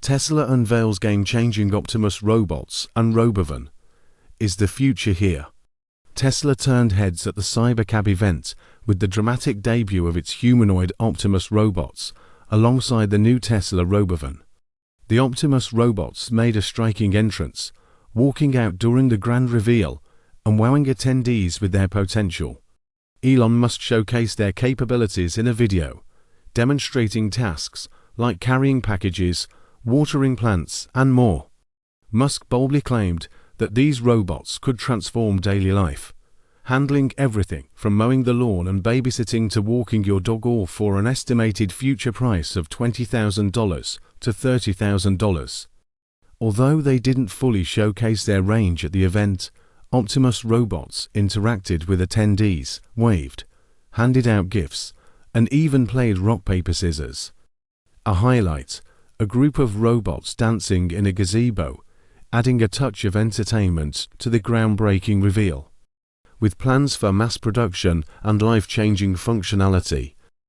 Tesla unveils game-changing Optimus robots and Robovan. Is the future here? Tesla turned heads at the Cybercab event with the dramatic debut of its humanoid Optimus robots alongside the new Tesla Robovan. The Optimus robots made a striking entrance, walking out during the grand reveal and wowing attendees with their potential. Elon Musk showcased their capabilities in a video, demonstrating tasks like carrying packages, watering plants, and more. Musk boldly claimed that these robots could transform daily life, handling everything from mowing the lawn and babysitting to walking your dog, all for an estimated future price of $20,000 to $30,000. Although they didn't fully showcase their range at the event, Optimus robots interacted with attendees, waved, handed out gifts, and even played rock, paper, scissors. A highlight: a group of robots dancing in a gazebo, adding a touch of entertainment to the groundbreaking reveal. With plans for mass production and life-changing functionality,